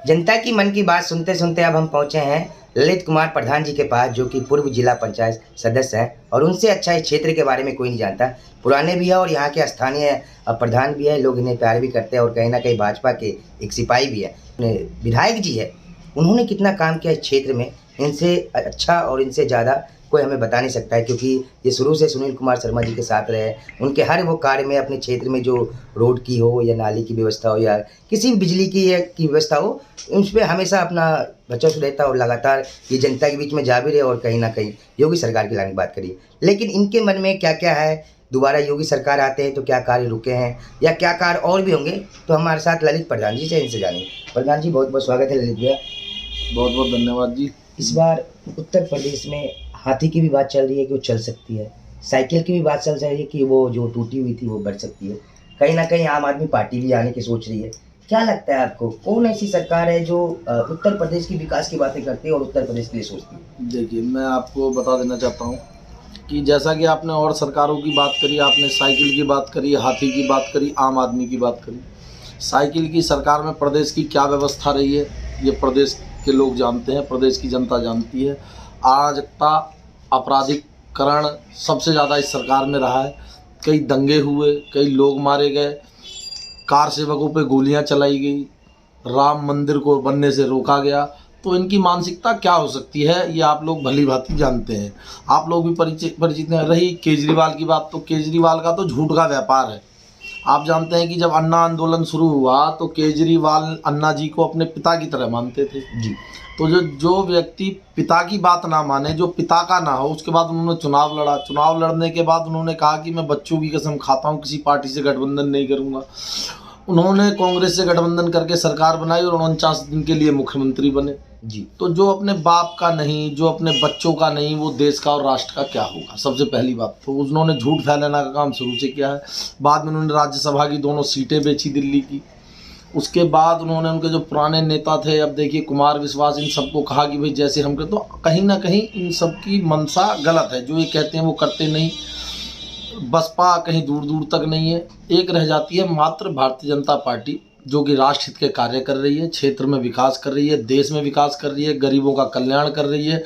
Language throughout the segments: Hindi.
जनता की मन की बात सुनते सुनते अब हम पहुंचे हैं ललित कुमार प्रधान जी के पास, जो कि पूर्व जिला पंचायत सदस्य हैं और उनसे अच्छा इस क्षेत्र के बारे में कोई नहीं जानता। पुराने भी है और यहाँ के स्थानीय प्रधान भी है, लोग इन्हें प्यार भी करते हैं और कहीं ना कहीं भाजपा के एक सिपाही भी है। विधायक जी है, उन्होंने कितना काम किया इस क्षेत्र में, इनसे अच्छा और इनसे ज़्यादा कोई हमें बता नहीं सकता है, क्योंकि ये शुरू से सुनील कुमार शर्मा जी के साथ रहे। उनके हर वो कार्य में अपने क्षेत्र में जो रोड की हो या नाली की व्यवस्था हो या किसी भी बिजली की व्यवस्था हो, उस पर हमेशा अपना वर्चस्व रहता और लगातार ये जनता के बीच में जा भी रहे और कहीं ना कहीं योगी सरकार की लाने की बात करिए। लेकिन इनके मन में क्या क्या है, दोबारा योगी सरकार आते हैं तो क्या कार्य रुके हैं या क्या कार्य और भी होंगे, तो हमारे साथ ललित प्रधान जी से इनसे जानेंगे। प्रधान जी, बहुत बहुत स्वागत है। ललित भैया, बहुत बहुत धन्यवाद जी। इस बार उत्तर प्रदेश में हाथी की भी बात चल रही है कि वो चल सकती है, साइकिल की भी बात चल रही है कि वो जो टूटी हुई थी वो बढ़ सकती है, कहीं ना कहीं आम आदमी पार्टी भी आने की सोच रही है। क्या लगता है आपको, कौन ऐसी सरकार है जो उत्तर प्रदेश की विकास की बातें करती है और उत्तर प्रदेश के लिए सोचती है? देखिए, मैं आपको बता देना चाहता हूँ कि जैसा कि आपने और सरकारों की बात करी, आपने साइकिल की बात करी, हाथी की बात करी, आम आदमी की बात करी। साइकिल की सरकार में प्रदेश की क्या व्यवस्था रही है ये प्रदेश के लोग जानते हैं, प्रदेश की जनता जानती है। अराजकता, अपराधीकरण सबसे ज़्यादा इस सरकार में रहा है। कई दंगे हुए, कई लोग मारे गए, कार सेवकों पे गोलियां चलाई गई, राम मंदिर को बनने से रोका गया। तो इनकी मानसिकता क्या हो सकती है ये आप लोग भली भांति जानते हैं, आप लोग भी परिचित हैं। रही केजरीवाल की बात, तो केजरीवाल का तो झूठ का व्यापार है। आप जानते हैं कि जब अन्ना आंदोलन शुरू हुआ तो केजरीवाल अन्ना जी को अपने पिता की तरह मानते थे जी। तो जो व्यक्ति पिता की बात ना माने, जो पिता का ना हो, उसके बाद उन्होंने चुनाव लड़ा। चुनाव लड़ने के बाद उन्होंने कहा कि मैं बच्चों की कसम खाता हूँ किसी पार्टी से गठबंधन नहीं करूँगा। उन्होंने कांग्रेस से गठबंधन करके सरकार बनाई और 49 दिन के लिए मुख्यमंत्री बने जी। तो जो अपने बाप का नहीं, जो अपने बच्चों का नहीं, वो देश का और राष्ट्र का क्या होगा? सबसे पहली बात तो उन्होंने झूठ फैलाने का काम शुरू से किया है। बाद में उन्होंने राज्यसभा की दोनों सीटें बेची दिल्ली की। उसके बाद उन्होंने उनके जो पुराने नेता थे, अब देखिए कुमार विश्वास, इन सबको कहा कि भाई जैसे हम करते, तो कहीं ना कहीं इन सब की मंशा गलत है। जो ये कहते हैं वो करते नहीं। बसपा कहीं दूर दूर तक नहीं है। एक रह जाती है मात्र भारतीय जनता पार्टी, जो कि राष्ट्र हित के कार्य कर रही है, क्षेत्र में विकास कर रही है, देश में विकास कर रही है, गरीबों का कल्याण कर रही है।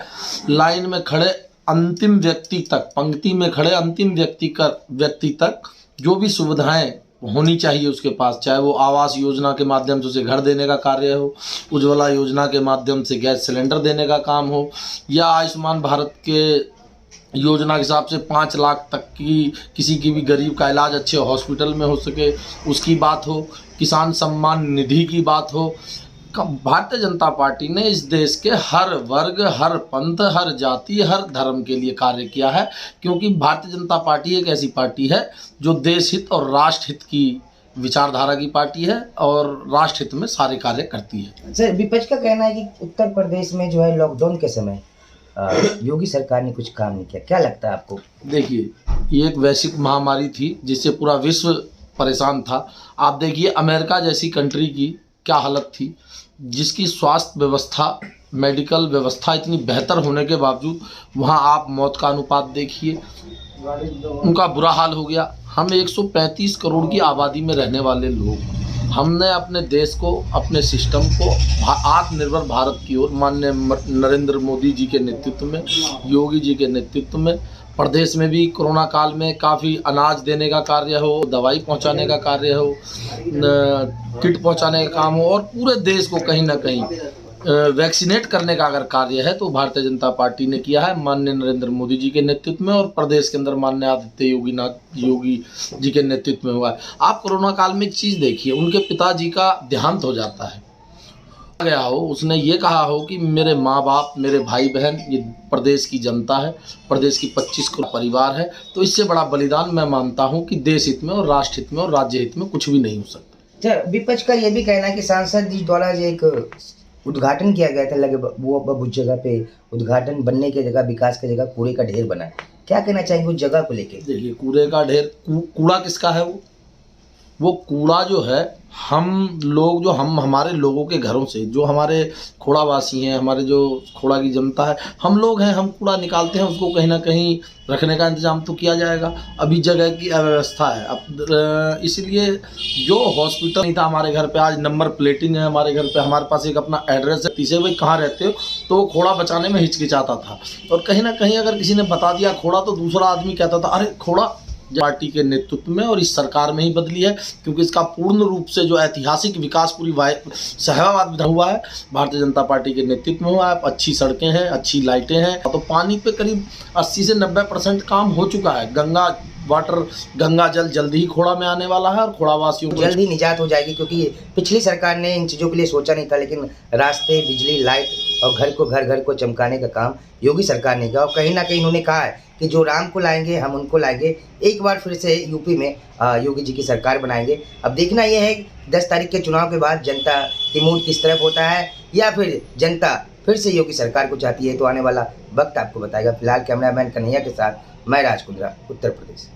लाइन में खड़े अंतिम व्यक्ति तक, पंक्ति में खड़े अंतिम व्यक्ति तक जो भी सुविधाएं होनी चाहिए उसके पास, चाहे वो आवास योजना के माध्यम से उसे घर देने का कार्य हो, उज्ज्वला योजना के माध्यम से गैस सिलेंडर देने का काम हो, या आयुष्मान भारत के योजना के हिसाब से 5 लाख तक की किसी की भी गरीब का इलाज अच्छे हॉस्पिटल में हो सके, उसकी बात हो, किसान सम्मान निधि की बात हो। भारतीय जनता पार्टी ने इस देश के हर वर्ग, हर पंथ, हर जाति, हर धर्म के लिए कार्य किया है, क्योंकि भारतीय जनता पार्टी एक ऐसी पार्टी है जो देश हित और राष्ट्र हित की विचारधारा की पार्टी है और राष्ट्र हित में सारे कार्य करती है। सर, विपक्ष का कहना है कि उत्तर प्रदेश में जो है लॉकडाउन के समय योगी सरकार ने कुछ काम नहीं किया। क्या लगता है आपको? देखिए, ये एक वैश्विक महामारी थी जिससे पूरा विश्व परेशान था। आप देखिए अमेरिका जैसी कंट्री की क्या हालत थी, जिसकी स्वास्थ्य व्यवस्था, मेडिकल व्यवस्था इतनी बेहतर होने के बावजूद वहाँ आप मौत का अनुपात देखिए, उनका बुरा हाल हो गया। हम 135 करोड़ की आबादी में रहने वाले लोग, हमने अपने देश को, अपने सिस्टम को आत्मनिर्भर भारत की ओर माननीय नरेंद्र मोदी जी के नेतृत्व में, योगी जी के नेतृत्व में, प्रदेश में भी कोरोना काल में काफ़ी अनाज देने का कार्य हो, दवाई पहुंचाने का कार्य हो, किट पहुंचाने का काम हो, और पूरे देश को कहीं ना कहीं वैक्सीनेट करने का अगर कार्य है तो भारतीय जनता पार्टी ने किया है, माननीय नरेंद्र मोदी जी के नेतृत्व में, और प्रदेश के अंदर माननीय आदित्य योगी जी के नेतृत्व में हुआ है। आप कोरोना काल में एक चीज़ देखिए, उनके पिताजी का देहांत हो जाता है, गया हो, उसने ये कहा हो कि मेरे माँ बाप, मेरे भाई बहन, ये प्रदेश की जनता है, प्रदेश की 25 करोड़ परिवार है, तो इससे बड़ा बलिदान मैं मानता हूँ कि देश हित में और राष्ट्र हित में और राज्य हित में कुछ भी नहीं हो सकता। विपक्ष का ये भी कहना है कि सांसद जी द्वारा जो एक उद्घाटन किया गया था, लगे वो उस जगह पे उद्घाटन बनने की जगह, विकास की जगह कूड़े का ढेर बना है। क्या कहना चाहेंगे उस जगह को लेके? देखिए, कूड़े का ढेर, कूड़ा किसका है? वो वो कूड़ा जो है हमारे लोगों के घरों से, जो हमारे खोड़ावासी हैं, हमारे जो खोड़ा की जनता है, हम लोग हैं, हम कूड़ा निकालते हैं, उसको कहीं ना कहीं रखने का इंतजाम तो किया जाएगा। अभी जगह की अव्यवस्था है, अब इसलिए जो हॉस्पिटल नहीं था हमारे घर पे, आज नंबर प्लेटिंग है हमारे घर पे, हमारे पास एक अपना एड्रेस है, तीसरे भाई कहाँ रहते हो, तो वो खोड़ा बचाने में हिचकिचाता था। और कहीं ना कहीं अगर किसी ने बता दिया खोड़ा, तो दूसरा आदमी कहता था अरे खोड़ा पार्टी के नेतृत्व में और इस सरकार में ही बदली है, क्योंकि इसका पूर्ण रूप से जो ऐतिहासिक विकास पूरी शहबाबाद में हुआ है भारतीय जनता पार्टी के नेतृत्व में हुआ है। अच्छी सड़कें हैं, अच्छी लाइटें हैं, तो पानी पे करीब 80 से 90% काम हो चुका है। गंगा जल जल्दी ही खोड़ा में आने वाला है और खोड़ावासियों को जल्द ही निजात हो जाएगी, क्योंकि पिछली सरकार ने इन चीज़ों के लिए सोचा नहीं था, लेकिन रास्ते, बिजली, लाइट और घर को चमकाने का काम योगी सरकार ने किया। और कहीं ना कहीं उन्होंने कहा है कि जो राम को लाएंगे हम उनको लाएंगे, एक बार फिर से यूपी में योगी जी की सरकार बनाएंगे। अब देखना यह है 10 तारीख के चुनाव के बाद जनता की मूड किस तरफ होता है, या फिर जनता फिर से योगी सरकार को चाहती है, तो आने वाला वक्त आपको बताएगा। फिलहाल कैमरामैन कन्हैया के साथ मैं राज कुंद्रा, उत्तर प्रदेश।